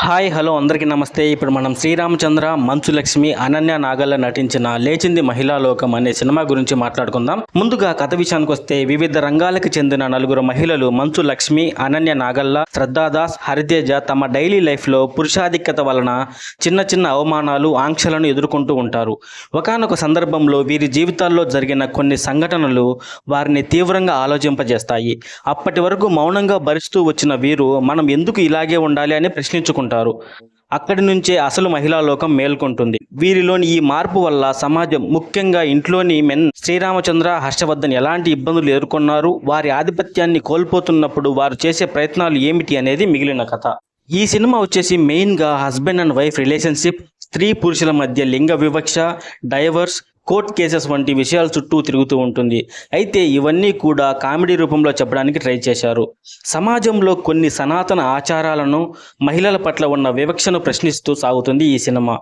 Hi hello అందరికీ నమస్తే. ఇప్పుడు మనం శ్రీరామచంద్ర, మంచు లక్ష్మి, అనన్య నాగల్ల నటించిన లేచింది మహిళా లోకం అనే సినిమా గురించి మాట్లాడుకుందాం. ముందుగా కథ విషయానికి వస్తే వివిధ రంగాలకు చెందిన నలుగురు మహిళలు మంచు లక్ష్మి, అనన్య నాగల్ల, శ్రద్ధాదాస్, హరితేజ తమ డైలీ లైఫ్లో పురుషాధిక్యత వలన చిన్న చిన్న అవమానాలు, ఆంక్షలను ఎదుర్కొంటూ ఉంటారు. ఒకానొక సందర్భంలో వీరి జీవితాల్లో జరిగిన కొన్ని సంఘటనలు వారిని తీవ్రంగా ఆలోచింపజేస్తాయి. అప్పటి వరకు మౌనంగా భరిస్తూ వచ్చిన వీరు మనం ఎందుకు ఇలాగే ఉండాలి అని ప్రశ్నించుకుంటారు. అక్కడి నుంచే అసలు మహిళా లోకం మేల్కొంటుంది. వీరిలోని ఈ మార్పు వల్ల సమాజం, ముఖ్యంగా ఇంట్లోని మెన్ శ్రీరామచంద్ర, హర్షవర్ధన్ ఎలాంటి ఇబ్బందులు ఎదుర్కొన్నారు, వారి ఆధిపత్యాన్ని కోల్పోతున్నప్పుడు వారు చేసే ప్రయత్నాలు ఏమిటి అనేది మిగిలిన కథ. ఈ సినిమా వచ్చేసి మెయిన్గా హస్బెండ్ అండ్ వైఫ్ రిలేషన్షిప్, స్త్రీ పురుషుల మధ్య లింగ వివక్ష, డైవర్స్, కోర్ట్ కేసెస్ వంటి విషయాల చుట్టూ తిరుగుతూ ఉంటుంది. అయితే ఇవన్నీ కూడా కామెడీ రూపంలో చెప్పడానికి ట్రై చేశారు. సమాజంలో కొన్ని సనాతన ఆచారాలను, మహిళల పట్ల ఉన్న వివక్షను ప్రశ్నిస్తూ సాగుతుంది ఈ సినిమా.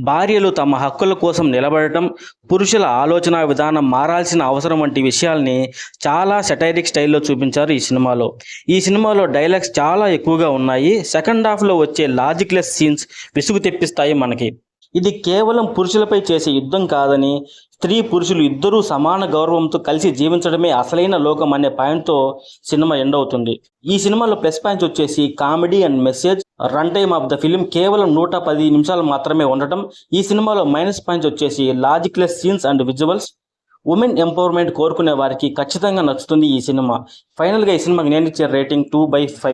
భార్యలు తమ హక్కుల కోసం నిలబడటం, పురుషుల ఆలోచన విధానం మారాల్సిన అవసరం వంటి విషయాల్ని చాలా సెటైరిక్ స్టైల్లో చూపించారు ఈ సినిమాలో. ఈ సినిమాలో డైలాగ్స్ చాలా ఎక్కువగా ఉన్నాయి. సెకండ్ హాఫ్లో వచ్చే లాజిక్లెస్ సీన్స్ విసుగు తెప్పిస్తాయి మనకి. ఇది కేవలం పురుషులపై చేసే యుద్ధం కాదని, స్త్రీ పురుషులు ఇద్దరూ సమాన గౌరవంతో కలిసి జీవించడమే అసలైన లోకం అనే పాయింట్తో సినిమా ఎండ్ అవుతుంది. ఈ సినిమాలో ప్లస్ పాయింట్స్ వచ్చేసి comedy and message. Run time of the film కేవలం 110 నిమిషాలు మాత్రమే ఉండటం. ఈ సినిమాలో మైనస్ పాయింట్స్ వచ్చేసి logicless scenes and visuals. Women empowerment కోరుకునే వారికి ఖచ్చితంగా నచ్చుతుంది ఈ సినిమా. ఫైనల్గా ఈ సినిమాకి నేను ఇచ్చే రేటింగ్ 2/5.